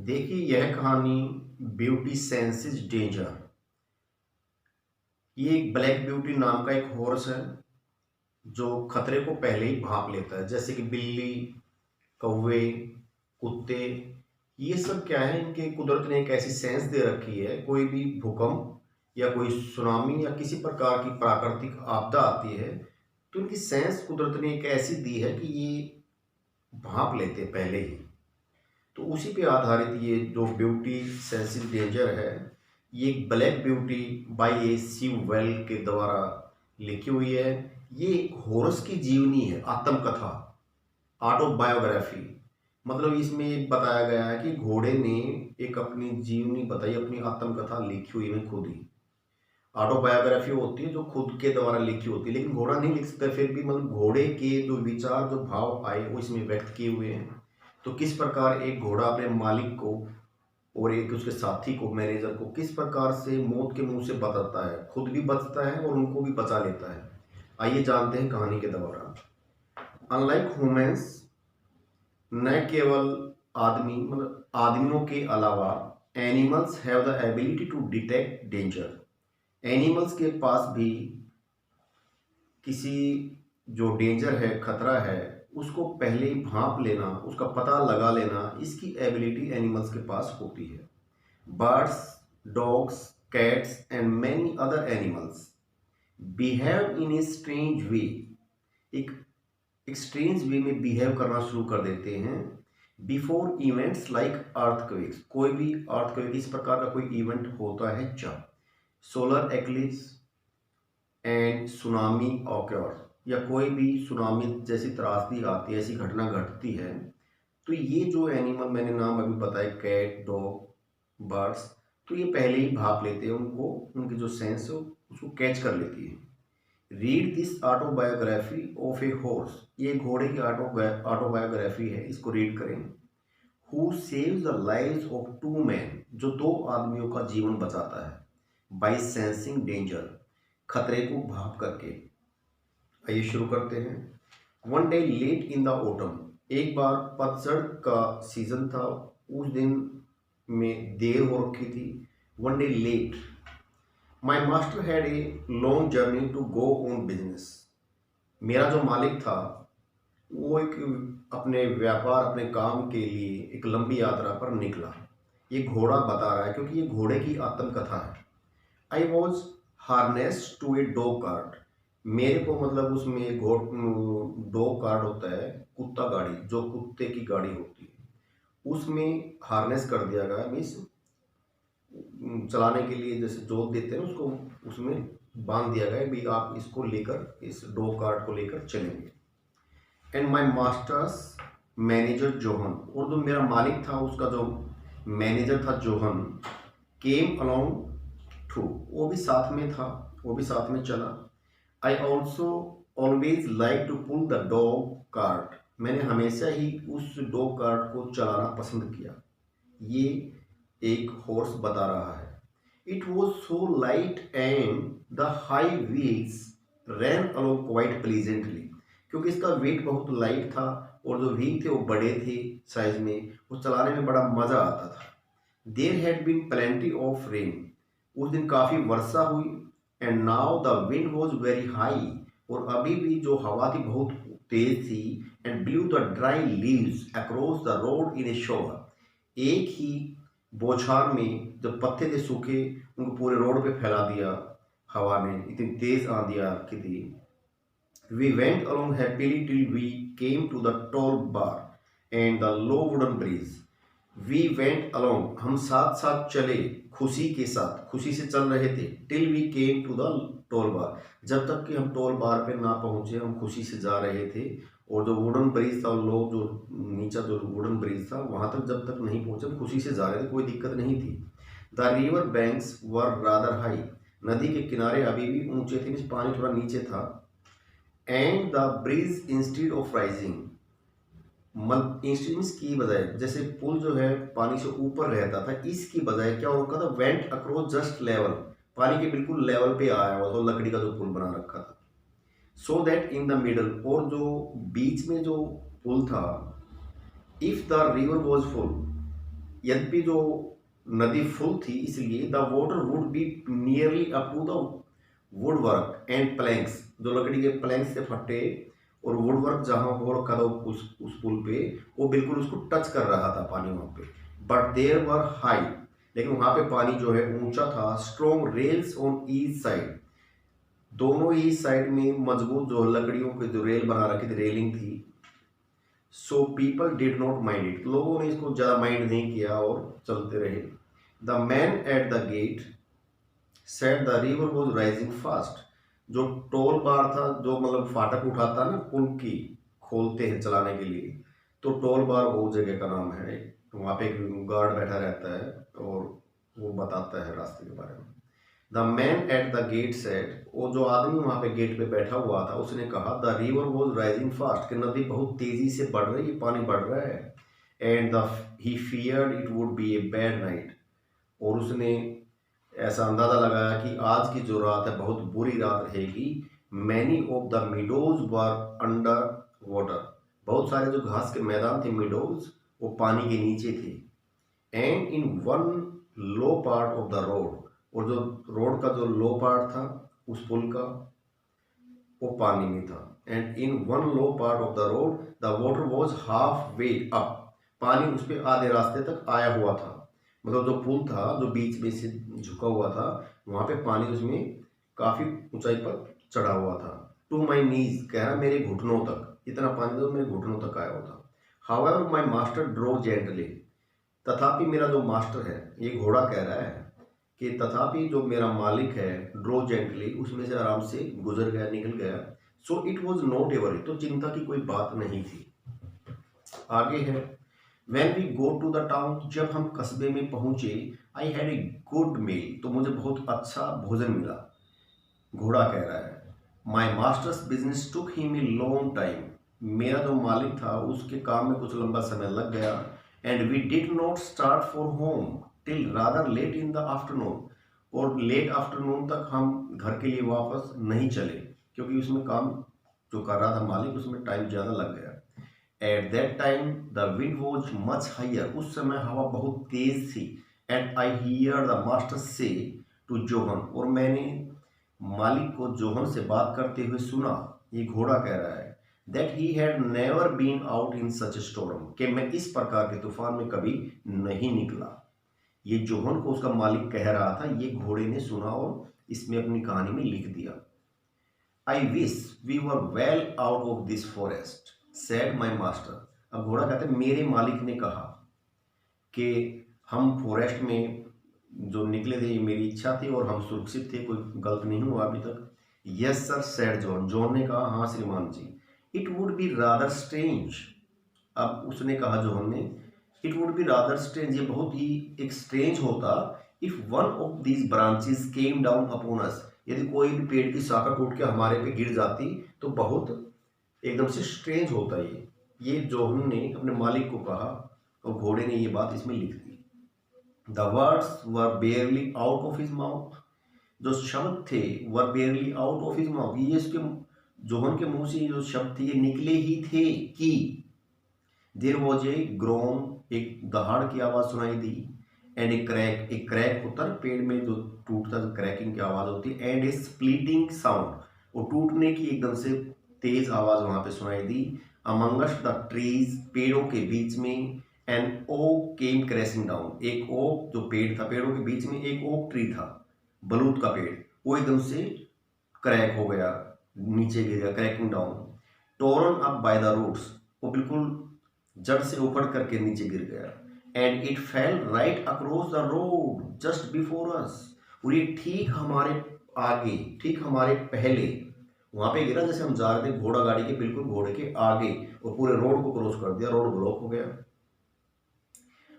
देखिए यह कहानी ब्यूटी सेंसेस डेंजर। ये एक ब्लैक ब्यूटी नाम का एक हॉर्स है जो खतरे को पहले ही भांप लेता है। जैसे कि बिल्ली, कौवे, कुत्ते, ये सब क्या है, इनके कुदरत ने एक ऐसी सेंस दे रखी है। कोई भी भूकंप या कोई सुनामी या किसी प्रकार की प्राकृतिक आपदा आती है तो इनकी सेंस कुदरत ने एक ऐसी दी है कि ये भांप लेते हैं पहले ही। तो उसी पे आधारित ये जो ब्यूटी सेंसिस डेंजर है, ये एक ब्लैक ब्यूटी बाय ए सीव वेल के द्वारा लिखी हुई है। ये एक हॉरस की जीवनी है, आत्मकथा, ऑटोबायोग्राफी। मतलब इसमें एक बताया गया है कि घोड़े ने एक अपनी जीवनी बताई, अपनी आत्मकथा लिखी हुई है खुद ही। ऑटोबायोग्राफी होती है जो खुद के द्वारा लिखी होती है, लेकिन घोड़ा नहीं लिख सकता। फिर भी मतलब घोड़े के जो विचार, जो भाव आए, वो इसमें व्यक्त किए हुए हैं। तो किस प्रकार एक घोड़ा अपने मालिक को और एक उसके साथी को, मैनेजर को, किस प्रकार से मौत के मुंह से बचाता है, खुद भी बचता है और उनको भी बचा लेता है। आइए जानते हैं कहानी के दौरान। अनलाइक ह्यूमंस, न केवल आदमी मतलब आदमियों के अलावा, animals have the ability to detect danger. Animals के पास भी किसी जो डेंजर है, खतरा है, उसको पहले ही भांप लेना, उसका पता लगा लेना, इसकी एबिलिटी एनिमल्स के पास होती है। Birds, dogs, cats and many other animals behave in a strange वे। एक एक स्ट्रेंज वे में बिहेव करना शुरू कर देते हैं बिफोर इवेंट्स लाइक अर्थक्वेक्स। कोई भी अर्थक्वेक, इस प्रकार का कोई इवेंट होता है जब solar eclipse and tsunami occur, या कोई भी सुनामी जैसी त्रासदी आती है, ऐसी घटना घटती है, तो ये जो एनिमल मैंने नाम अभी बताए, कैट, डॉग, बर्ड्स, तो ये पहले ही भाप लेते हैं उनको, उनकी जो सेंस है उसको कैच कर लेती है। Read this autobiography of a horse. ये घोड़े की ऑटोबायोग्राफी है, इसको रीड करें। Who saves the lives of two man, जो दो आदमियों का जीवन बचाता है। बाय सेंसिंग डेंजर, खतरे को भाप करके। आइए शुरू करते हैं। One day late in the autumn, एक बार पतझड़ का सीजन था, उस दिन में देर हो रखी थी। One day late, my master had a long journey to go on business. मेरा जो मालिक था वो एक अपने व्यापार, अपने काम के लिए एक लंबी यात्रा पर निकला। ये घोड़ा बता रहा है क्योंकि ये घोड़े की आत्मकथा है। I was harness to a dog cart. मेरे को मतलब उसमें डॉग कार्ट होता है, कुत्ता गाड़ी, जो कुत्ते की गाड़ी होती है, उसमें हार्नेस कर दिया गया। मीन्स चलाने के लिए जैसे जोत देते हैं उसको, उसमें बांध दिया गया भी, आप इसको लेकर, इस डॉग कार्ट को लेकर चलेंगे। And my masters manager Johan, और जो मेरा मालिक था उसका जो मैनेजर था जोहन, केम अलोंग टू, वो भी साथ में था, वो भी साथ में चला। I also always like to pull the dog cart, मैंने हमेशा ही उस डॉग कार्ट को चलाना पसंद किया। ये एक हॉर्स बता रहा है। It was so light and the high wheels ran along quite pleasantly, क्योंकि इसका वेट बहुत लाइट था और जो व्हील थे वो बड़े थे साइज में, वो चलाने में बड़ा मजा आता था। There had been plenty of rain, उस दिन काफ़ी वर्षा हुई। And now the wind was very high, और अभी भी जो हवा थी बहुत तेज थी। And blew the dry leaves across the road in a shower, एक ही बौछार में जो पत्ते थे सूखे, उनको पूरे रोड पे फैला दिया हवा ने, इतनी तेज आंधी आ रखी थी। We went along happily till we came to the toll bar and the low wooden bridge. We went along, हम साथ साथ चले, खुशी के साथ, खुशी से चल रहे थे। Till we came to the toll bar, जब तक कि हम टोल बार पे ना पहुंचे, हम खुशी से जा रहे थे। और जो वुडन ब्रिज था, लोग जो नीचा जो वुडन ब्रिज था, वहां तक जब तक नहीं पहुंचे, हम खुशी से जा रहे थे, कोई दिक्कत नहीं थी। The river banks were rather high, नदी के किनारे अभी भी ऊंचे थे, पानी थोड़ा नीचे था। And the bridge instead of rising, instruments की बजाय, जैसे पुल जो है पानी से ऊपर रहता था, इसकी बजाय क्या हो रखा था, वेंट अक्रॉस जस्ट लेवल, पानी के बिल्कुल लेवल पे आया हुआ था, लकड़ी का जो पुल बना रखा था। So that in the middle, और जो बीच में जो पुल था, if the river was full, यद्यपि जो नदी फुल थी, इसलिए the water would be nearly up to the woodwork and planks, जो लकड़ी के प्लैंक्स से फट्टे और वुड वर्क जहाँ हो रखा था उस पुल पे, वो बिल्कुल उसको टच कर रहा था पानी वहाँ पे। बट देयर वर हाई, लेकिन वहाँ पे पानी जो है ऊंचा था। Strong rails on each side, दोनों ही साइड में मजबूत जो लकड़ियों के जो रेल बना रखी थी, रेलिंग थी। So people did not mind it, लोगों ने इसको ज़्यादा माइंड नहीं किया और चलते रहे। The man at the gate said the river was rising fast, जो टोल बार था, जो मतलब फाटक उठाता ना पुल की, खोलते हैं चलाने के लिए, तो टोल बार वो जगह का नाम है। वहाँ पे एक गार्ड बैठा रहता है और वो बताता है रास्ते के बारे में। The man at the gate said, वो जो आदमी वहाँ पे गेट पे बैठा हुआ था उसने कहा, the river was rising fast, कि नदी बहुत तेजी से बढ़ रही है, पानी बढ़ रहा है। And the he feared it would B a bad night, और उसने ऐसा अंदाजा लगाया कि आज की जो रात है बहुत बुरी रात रहेगी। Many of the meadows were under water, बहुत सारे जो घास के मैदान थे मीडोज, वो पानी के नीचे थे। And in one low part of the road, और जो रोड का जो लो पार्ट था उस पुल का, वो पानी में था। And in one low part of the road the water was half way up, पानी उस पर आधे रास्ते तक आया हुआ था। मतलब जो पुल था जो बीच में से झुका हुआ था, वहाँ पे पानी उसमें काफ़ी ऊंचाई पर चढ़ा हुआ था। टू माई नीज, कह रहा मेरे घुटनों तक, इतना पानी तो मेरे घुटनों तक आया हुआ था। However my master drove gently, तथापि मेरा जो मास्टर है, ये घोड़ा कह रहा है कि तथापि जो मेरा मालिक है ड्रो जेंटली, उसमें से आराम से गुजर गया, निकल गया। So it was not ever, तो चिंता की कोई बात नहीं थी। आगे है, when we go to the town, जब हम कस्बे में पहुंचे, I had a good meal, तो मुझे बहुत अच्छा भोजन मिला। घोड़ा कह रहा है, my masters business took him a long time, मेरा जो मालिक था उसके काम में कुछ लंबा समय लग गया। And we did not start for home till rather late in the afternoon, और लेट आफ्टरनून तक हम घर के लिए वापस नहीं चले, क्योंकि उसमें काम जो कर रहा था मालिक, उसमें टाइम ज़्यादा लग गया। At that time the wind was much higher, उस समय हवा बहुत तेज थी। And I hear the master से टू जोहन, और मैंने मालिक को जोहन से बात करते हुए सुना, ये घोड़ा कह रहा है, that he had never been out in such storm, कि मैं इस प्रकार के तूफान में कभी नहीं निकला। ये जोहन को उसका मालिक कह रहा था, ये घोड़े ने सुना और इसमें अपनी कहानी में लिख दिया। I wish we were well out of this forest said my master, अब घोड़ा कहते मेरे मालिक ने कहा कि हम फॉरेस्ट में जो निकले थे, ये मेरी इच्छा थी और हम सुरक्षित थे, कोई गलत नहीं हुआ अभी तक। Yes sir said John, John ने कहा हाँ श्रीमान जी। It would be rather strange, अब उसने कहा जॉन ने, it would be rather strange, ये बहुत ही एक स्ट्रेंज होता, if one of these branches came down upon us, यदि कोई भी पेड़ की शाखा टूट के हमारे पे गिर जाती तो बहुत एकदम से स्ट्रेंज होता ये जोहन ने अपने मालिक को कहा और घोड़े ने ये बात इसमें लिख दी। The words were barely out of his mouth, जो शब्द थे were barely out of his mouth, ये इसके जोहन के मुंह से जो शब्द थे ये निकले ही थे कि देयर वॉज ए ग्रोन, एक दहाड़ की आवाज़ सुनाई दी। एंड एक क्रैक होता है पेड़ में जो टूटता है, क्रैकिंग की आवाज़ होती है। एंड ए स्प्लिटिंग साउंड, और टूटने की एकदम से तेज आवाज़ वहाँ पे सुनाई दी। अमंगस्ट द ट्रीज, पेड़ों के बीच में। And oak came crashing down, एक ओक जो पेड़ था, पेड़ों के बीच में एक ओक ट्री था, बलूत का पेड़, वो एकदम से क्रैक हो गया, नीचे गिर गया, cracking down. Torn up by the roots, वो बिल्कुल जड़ से उखड़ करके नीचे गिर गया। And it fell right across the road just before us, और ये ठीक हमारे आगे, ठीक हमारे पहले वहां पे गिरा, जैसे हम जा रहे थे घोड़ा गाड़ी के बिल्कुल घोड़े के आगे, और पूरे रोड को क्रॉस कर दिया, रोड ब्लॉक हो गया।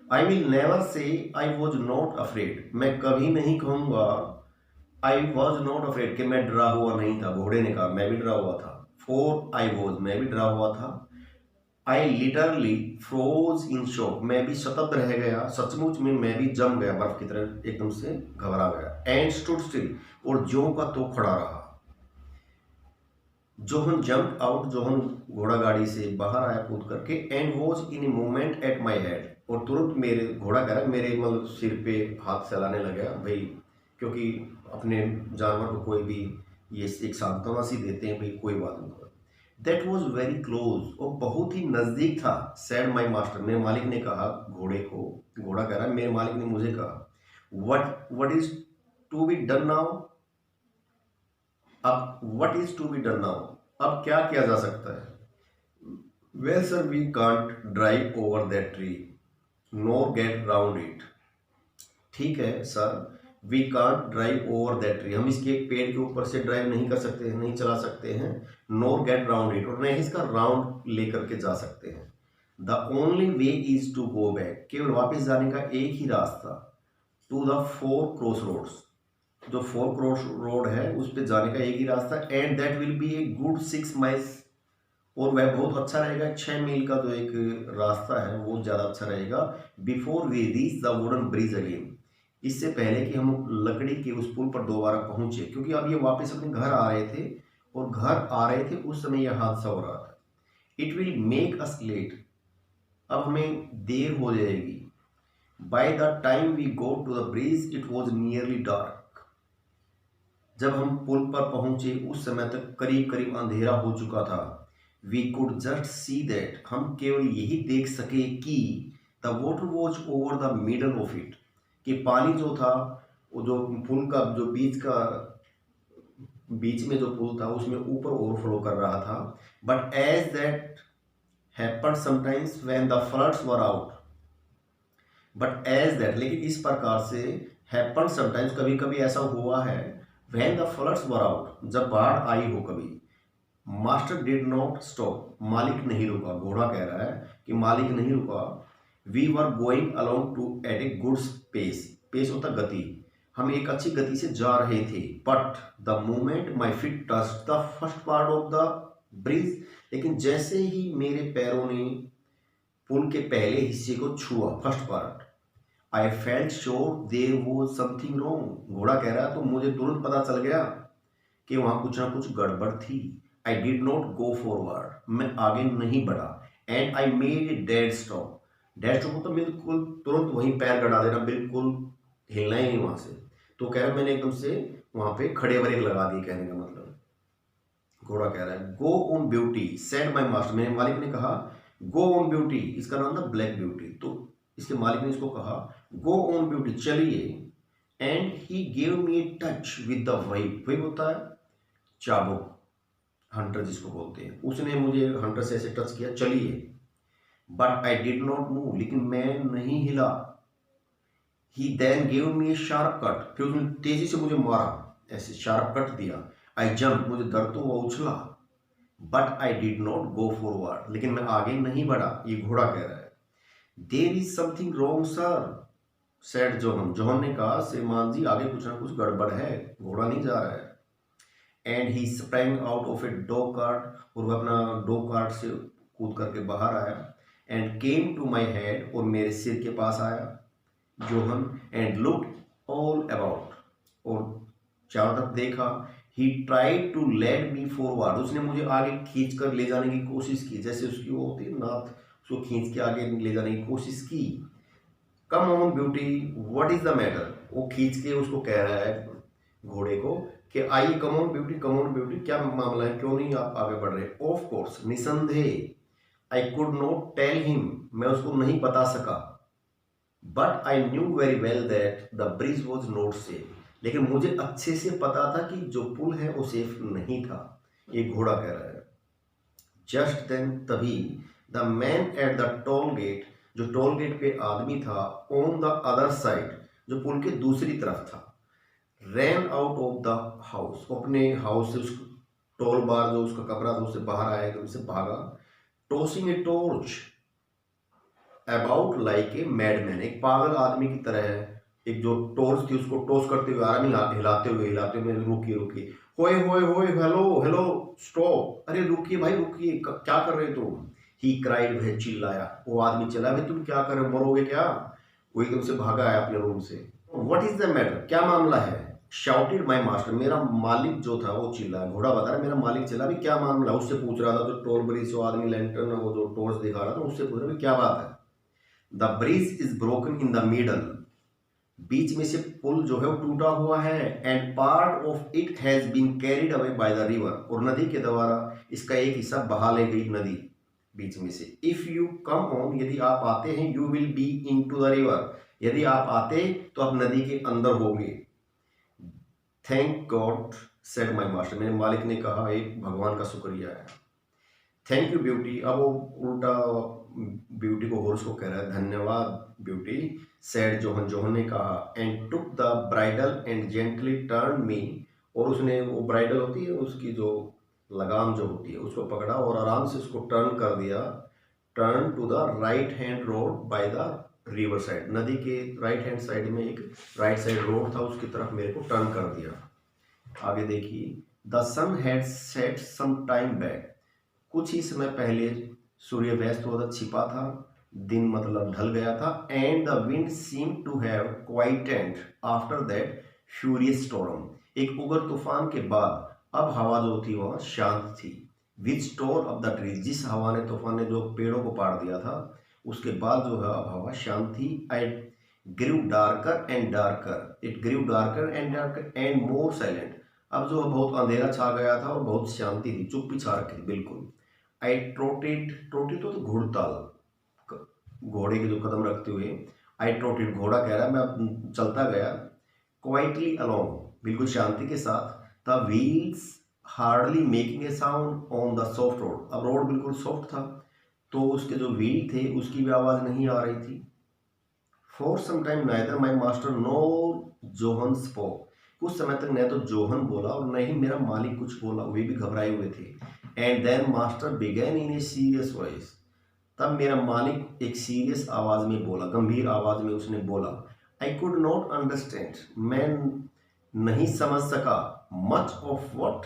I will never say I was not afraid, मैं कभी नहीं कहूंगा आई वॉज नॉट अफ्रेड कि मैं डरा हुआ नहीं था। घोड़े ने कहा मैं भी डरा हुआ था। फोर आई वॉज, मैं भी डरा हुआ था। I literally froze in shock, मैं भी सतत रह गया, सचमुच में मैं भी जम गया, बर्फ की तरह एकदम से घबरा गया। एंड स्टूड स्टिल, और ज्यों का तो खड़ा रहा। जोहन जंप आउट, जोहन घोड़ा गाड़ी से बाहर आया कूद करके। And was in a moment at my head, और तुरंत मेरे घोड़ा कह रहा है मेरे मतलब सिर पे हाथ चलाने लगा भाई, क्योंकि अपने जानवर को कोई भी ये एक सांत्वना सी देते हैं भाई कोई बात नहीं होगा। दैट वॉज वेरी क्लोज, और बहुत ही नजदीक था। सैड माई मास्टर, मेरे मालिक ने कहा घोड़े को, घोड़ा कह रहा है मेरे मालिक ने मुझे कहा what is to be done now. अब what is to be done now, अब क्या किया जा सकता है। Well sir we can't drive over that tree nor get round it. ठीक है sir, we can't drive over that tree, हम इसके एक पेड़ के ऊपर से ड्राइव नहीं कर सकते हैं, नहीं चला सकते हैं। नोर गेट राउंड इट, और नहीं इसका राउंड लेकर के जा सकते हैं। The only way is to go back, केवल वापस जाने का एक ही रास्ता। To the four crossroads, जो फोर क्रॉस रोड है उस पर जाने का एक ही रास्ता। And that will be a good 6 miles, और वह बहुत अच्छा रहेगा। 6 मील का जो एक रास्ता है वो ज़्यादा अच्छा रहेगा। Before we reach the wooden bridge again, इससे पहले कि हम लकड़ी के उस पुल पर दोबारा पहुंचे, क्योंकि अब ये वापस अपने घर आ रहे थे, और घर आ रहे थे उस समय यह हादसा हो रहा था। It will make us late, अब हमें देर हो जाएगी। By the time we go to the bridge it was nearly dark, जब हम पुल पर पहुंचे उस समय तक करीब करीब अंधेरा हो चुका था। We could just see that, हम केवल यही देख सके कि the water was over the middle of it, कि पानी जो था वो जो पुल का जो बीच में जो पुल था उसमें ऊपर ओवरफ्लो कर रहा था। But as that happened sometimes when the floods were out, but as that, लेकिन इस प्रकार से हैपेंड समटाइम्स, कभी कभी ऐसा हुआ है, when the floods were out, जब बाढ़ आई हो कभी। मास्टर डिड नॉट स्टॉप, मालिक नहीं रुका, घोड़ा कह रहा है कि मालिक नहीं रुका। We were going along to at a good pace, pace होता गति, हम एक अच्छी गति से जा रहे थे। But the moment my feet touch the first part of the bridge, लेकिन जैसे ही मेरे पैरों ने पुल के पहले हिस्से को छुआ, first part, I felt sure there was something wrong, घोड़ा कह रहा है तो मुझे तुरंत पता चल गया कि वहां कुछ ना कुछ गड़बड़ थी। आई डिड नॉट गो फॉरवर्ड, मैं आगे नहीं बढ़ा। And I made a dead stop, dead stop तो बिल्कुल तुरंत वहीं पैर गड़ा देना, बिल्कुल हिलना ही नहीं वहां से। तो कह रहा मैंने एकदम से वहां पे खड़े ब्रेक लगा दिए, कहने का मतलब। घोड़ा कह रहा है go on beauty said my master, मेरे मालिक ने कहा गो ऑन ब्यूटी, इसका नाम था ब्लैक ब्यूटी, तो इसके मालिक ने इसको कहा गो ऑन ब्यूटी, चलिए। And he gave me a touch with the wipe, wipe होता है चाबुक, हंटर जिसको बोलते हैं, उसने मुझे हंटर से ऐसे टच किया, चलिए। But I did not move, लेकिन मैं नहीं हिला। ही देन गेव मी ए शार्प कट, फिर उसने तेजी से मुझे मारा, ऐसे शार्प कट दिया। आई जंप, मुझे दर्द तो हुआ, उछला। But I did not go forward, लेकिन मैं आगे नहीं बढ़ा, ये घोड़ा कह रहा है। There is something wrong sir said John, John ने कहा श्रीमान जी आगे कुछ ना कुछ गड़बड़ है, घोड़ा नहीं जा रहा है। And he sprang out of A dog cart, और वह अपना डॉग कार्ट से कूद करके बाहर आया। And came to my head, और मेरे सिर के पास आया John. And look all about, और चारों तरफ देखा। He tried to let me forward, उसने मुझे आगे खींच कर ले जाने की कोशिश की, जैसे उसकी वो होती है नाथ, उसको खींच के आगे ले जाने की कोशिश की। Come on beauty what is the matter, वो खींच के उसको कह रहा है घोड़े को कि आइए कम ऑन ब्यूटी, क्या मामला है, क्यों नहीं आप आगे बढ़ रहे। ऑफ कोर्स, निसंदेह। I could not tell him, मैं उसको नहीं बता सका। But I knew very well that the bridge was not safe, लेकिन मुझे अच्छे से पता था कि जो पुल है वो सेफ नहीं था, ये घोड़ा कह रहा है। जस्ट देन, तभी, the man at the toll gate, जो टोल गेट पे आदमी था, ऑन द अदर साइड, जो पुल के दूसरी तरफ था, ran out of the house, अपने हाउस से, उस टोल बार जो उसका कमरा था उससे बाहर आया, एकदम से भागा। Tossing a torch about like a madman, एक पागल आदमी की तरह है, एक जो टॉर्च थी उसको टॉस करते हुए आ रहा, हिलाते हुए, रुकिए, होए होए होए, हेलो हेलो स्टॉप, अरे रुकिए भाई रुकिए, क्या कर रहे तुम। ही क्राइड, वह चिल्लाया, वो आदमी चिल्लाया भाई तुम क्या कर रहे हो, मरोगे क्या। वो एकदम से भागा है अपने रूम से। व्हाट इज द मैटर, क्या मामला है। शाउटेड माई मास्टर, मेरा मालिक जो था वो चिल्लाया, घोड़ा बता रहा मेरा मालिक चिल्ला, भी क्या मामला, उससे पूछ रहा था जो टोल ब्रिज से आदमी लैंटर्न वो जो टॉर्च दिखा रहा था उससे पूछ रहा क्या बात है। The bridge is broken in the middle, बीच में से पुल जो है वो टूटा हुआ है। And part of it has been carried away by the river, और नदी के द्वारा इसका एक हिस्सा बहा ले गई नदी बीच में से। इफ यू कम ऑन, यदि आप आते हैं, you will be into the river, यदि आप आते तो आप नदी के अंदर होंगे। Thank God said my master, मेरे मालिक ने कहा, एक भगवान का शुक्रिया है। थैंक यू ब्यूटी, अब वो उल्टा ब्यूटी को हॉर्स को कह रहा है, धन्यवाद ब्यूटी। सेड जोहन, जोहन ने कहा। And took the bridal and gently turn me, और उसने, वो ब्राइडल होती है उसकी जो लगाम जो होती है, उसको पकड़ा और आराम से उसको टर्न कर दिया। Turn to the right hand road by the river side, नदी के राइट हैंड साइड में एक राइट साइड रोड था, उसकी तरफ मेरे को टर्न कर दिया। आगे देखिए, the sun had set some time back, कुछ ही समय पहले सूर्य व्यस्त होता छिपा था, दिन मतलब ढल गया था। And the wind seem to have quieted after that furious storm, एक उग्र तूफान के बाद अब हवा जो थी वह शांत थी। विच टोर ऑफ द ट्रीज, जिस हवा ने, तूफान ने जो पेड़ों को पाड़ दिया था, उसके बाद जो है अब हवा शांत थी। It grew darker and darker, it grew darker and darker and more silent, अब जो बहुत अंधेरा छा गया था और बहुत शांति थी, चुप्पी छा रखी थी बिल्कुल। आई ट्रोटेड, ट्रोटेड तो घुड़ताल, घोड़े के जो कदम रखते हुए, आई ट्रोटेड, घोड़ा कह रहा है मैं अब चलता गया। क्वाइटली अलोंग, बिल्कुल शांति के साथ। The wheels hardly making a sound on the soft road, अब रोड बिल्कुल सॉफ्ट था तो उसके जो व्हील थे उसकी भी आवाज़ नहीं आ रही थी। For some time neither my master nor John spoke, कुछ समय तक न तो जोहन बोला और न ही मेरा मालिक कुछ बोला, वे भी घबराए हुए थे। And then master began in a serious voice, तब मेरा मालिक एक सीरियस आवाज में बोला, गंभीर आवाज में उसने बोला। आई कुड नॉट अंडरस्टैंड, मैं नहीं समझ सका, much of what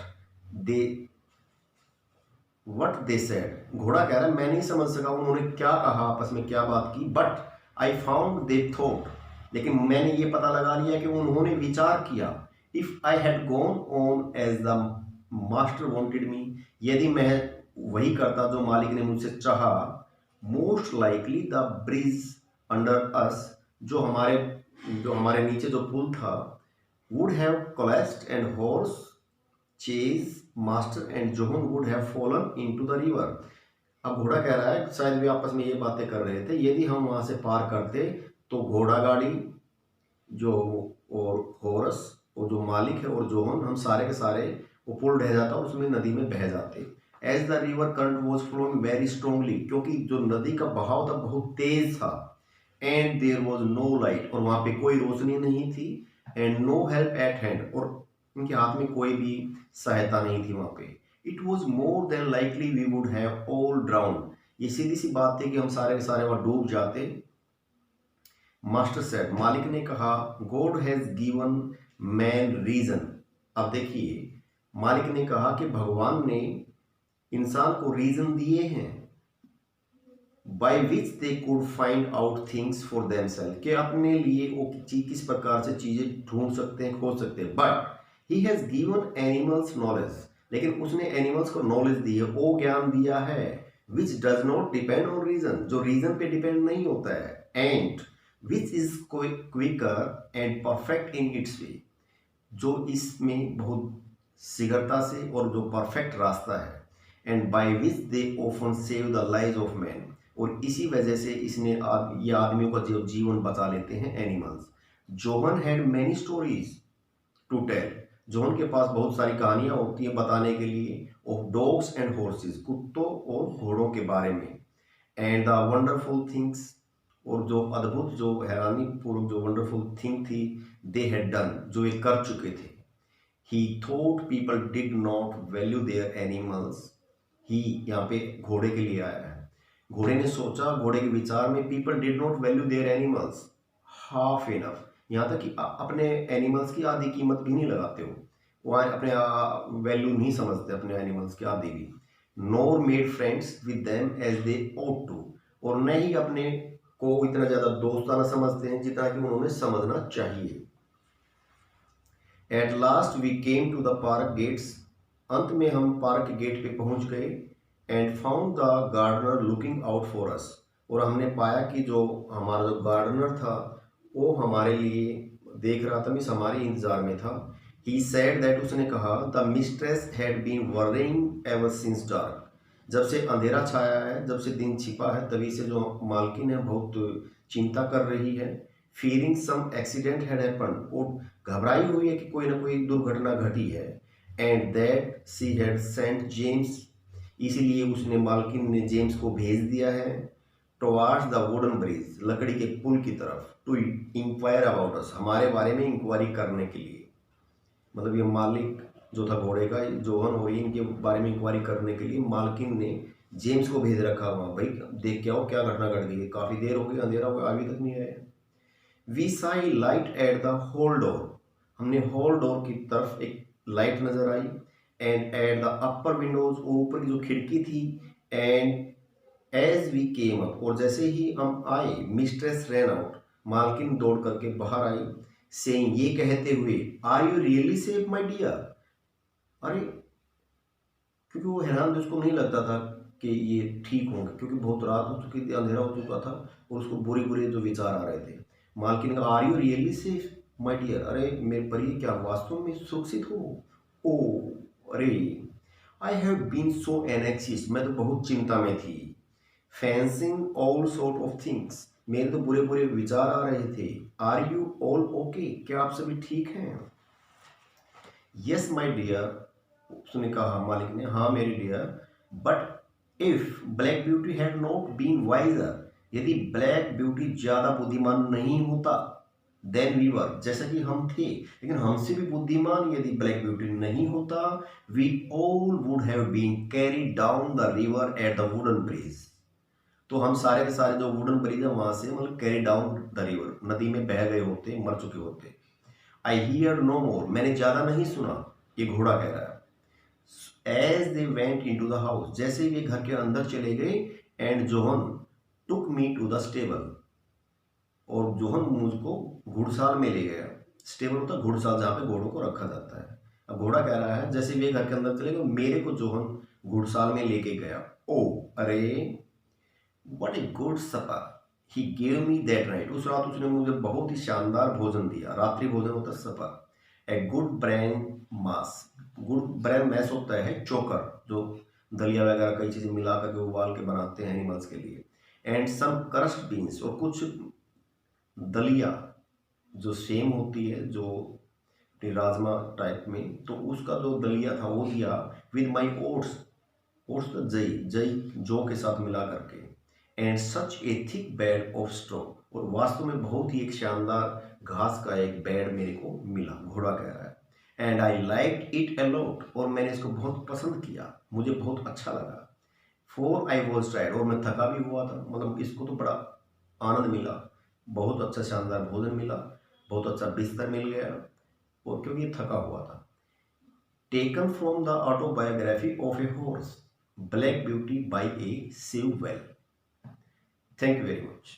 they said, घोड़ा कह रहा है मैं नहीं समझ सका उन्होंने क्या कहा, आपस में क्या बात की। But I found they thought, लेकिन मैंने ये पता लगा लिया कि उन्होंने विचार किया। If I had gone on as the master wanted me, यदि मैं वही करता जो मालिक ने मुझसे चाहा, most likely the bridge under us, जो हमारे नीचे जो पुल था, would have collapsed and horse chaise master and John would have fallen into the river. अब घोड़ा कह रहा है, शायद वे आपस में ये बातें कर रहे थे, यदि हम वहां से पार करते तो घोड़ा गाड़ी जो और हॉर्स और जो मालिक है और जोहन, हम सारे के सारे, वो पुल ढह जाता और उसमें नदी में बह जाते। As the river current was flowing very strongly, क्योंकि जो नदी का बहाव था बहुत तेज था। And there was no light, और वहां पे कोई रोशनी नहीं थी। And no help at hand, और उनके हाथ में कोई भी सहायता नहीं थी वहां पे। It was more than likely we would have all drowned, ये सीधी सी बात थी कि हम सारे के सारे वहां डूब जाते। मास्टर सेड, मालिक ने कहा, God has given man reason, अब देखिए मालिक ने कहा कि भगवान ने इंसान को रीजन दिए हैं, by which they could find out things for themselves, कि अपने लिए वो किस प्रकार से चीजें ढूंढ सकते हैं, खोज सकते हैं। But he has given animals knowledge, लेकिन उसने एनिमल्स को नॉलेज दी है, वो ज्ञान दिया है, which does not depend on reason, जो रीजन पे डिपेंड नहीं होता है। And which is quicker and perfect in its way, जो इसमें बहुत शीघ्रता से और जो परफेक्ट रास्ता है। And bye which they often save the lives of man, और इसी वजह से इसने ये आदमियों का जो जीवन बचा लेते हैं animals. John had many stories to tell, John के पास बहुत सारी कहानियां होती हैं बताने के लिए, ऑफ डॉग्स एंड हॉर्सेस, कुत्तों और घोड़ों के बारे में। एंड द वंडरफुल थिंग्स, और जो अद्भुत, जो हैरानी पूर्वक जो वंडरफुल थिंग थी, दे हैड डन, जो ये कर चुके थे। He thought people did not value their animals, ही यहाँ पे घोड़े के लिए आया है। घोड़े ने सोचा, घोड़े के विचार में, people did not value their animals half enough, यहाँ तक कि अपने एनिमल्स की आधी कीमत भी नहीं लगाते हो, वो अपने वैल्यू नहीं समझते अपने एनिमल्स की आधी भी। Nor made friends with them as they ought to, और न ही अपने को इतना ज्यादा दोस्ताना समझते हैं जितना कि उन्होंने समझना चाहिए। At last we came to the park gates, अंत में हम पार्क के गेट पे पहुंच गए। And found the gardener looking out for us, और हमने पाया कि जो हमारा जो गार्डनर था वो हमारे लिए देख रहा था, मीन्स हमारे इंतजार में था। ही सेड दैट, उसने कहा, the mistress had been worrying ever since dark, जब से अंधेरा छाया है, जब से दिन छिपा है, तभी से जो मालकिन है बहुत चिंता कर रही है। Feeling some accident had happened, वो घबराई हुई है कि कोई ना कोई दुर्घटना घटी है। And that she had sent James, इसीलिए उसने मालकिन ने जेम्स को भेज दिया है टुवार्ड्स द वुडन ब्रिज, लकड़ी के पुल की तरफ, टू इंक्वायर अबाउट अस, हमारे बारे में इंक्वायरी करने के लिए। मतलब ये मालिक जो था घोड़े का, जोहन और इनके बारे में इंक्वायरी करने के लिए मालकिन ने जेम्स को भेज रखा हुआ, भाई देख के आओ क्या घटना घट गई है, काफ़ी देर हो गई, अंधेरा हो गया, अभी तक नहीं आया। We saw light at the hall door, हमने होल डोर की तरफ एक लाइट नजर आई। And at the upper windows, ऊपर की जो खिड़की थी। And as we came up, और जैसे ही हम आए, मिस्ट्रेस रैन आउट, मालकिन दौड़ करके बाहर आई, सेइंग, ये कहते हुए, are you really safe my dear. अरे, क्योंकि वो हैरान थे, उसको नहीं लगता था कि ये ठीक होंगे, क्योंकि बहुत रात हो चुकी थी, अंधेरा हो चुका था और उसको बुरे बुरे जो विचार आ रहे थे। मालकिन का, are you really safe my dear, अरे मेरे परी क्या वास्तव में सुरक्षित हो। ओ अरे, आई हैव बीन सो एनेक्सियस, मैं तो बहुत चिंता में थी। Fencing all sort of things, मेरे तो बुरे बुरे विचार आ रहे थे। आर यू ऑल ओके, क्या आप सभी ठीक हैं। यस माय डियर, उसने कहा, मालिक ने, हाँ मेरी dear. But if Black Beauty had not been wiser, यदि ब्लैक ब्यूटी ज्यादा बुद्धिमान नहीं होता, देन वी वर, जैसा कि हम थे, लेकिन हमसे भी बुद्धिमान यदि ब्लैक ब्यूटी नहीं होता, we all would have been carry down the river at the wooden bridge, तो हम सारे के सारे जो वुडन ब्रिज है वहां से, मतलब कैरी डाउन द रिवर, नदी में बह गए होते, मर चुके होते। आई हियर नो मोर, मैंने ज्यादा नहीं सुना, ये घोड़ा कह रहा है। As they went into the house, जैसे वे घर के अंदर चले गए, and John took me to the stable, और जोहन मुझको घुड़साल में ले गया। स्टेबल होता है घुड़साल, जहाँ पे घोड़ों को रखा जाता है। अब घोड़ा कह रहा है, जैसे वे घर के अंदर चले गए, मेरे को जोहन घुड़साल में लेके गया। ओ अरे, what a good supper he gave me that night, उस रात उसने मुझे बहुत ही शानदार भोजन दिया। रात्रि भोजन होता है supper. A good bran mash, good bran mash होता है चोकर, जो दलिया वगैरह कई चीज़ें मिला करके उबाल के बनाते हैं एनिमल्स के लिए। एंड सम क्रस्ट बीन्स, और कुछ दलिया जो सेम होती है, जो राजमा टाइप में, तो उसका जो दलिया था वो दिया। विद माई ओट्स, ओट्स तो जई, जई जौ के साथ मिला करके। And such A thick bed of straw, और वास्तव में बहुत ही एक शानदार घास का एक बेड मेरे को मिला, घोड़ा कह रहा है। And I like it a lot, और मैंने इसको बहुत पसंद किया, मुझे बहुत अच्छा लगा। फॉर आई वॉज टायर्ड, और मैं थका भी हुआ था, मतलब इसको तो बड़ा आनंद मिला, बहुत अच्छा शानदार भोजन मिला, बहुत अच्छा बिस्तर मिल गया, और क्योंकि ये थका हुआ था। Taken from the autobiography of a horse, Black Beauty by A Sewell. Thank you very much.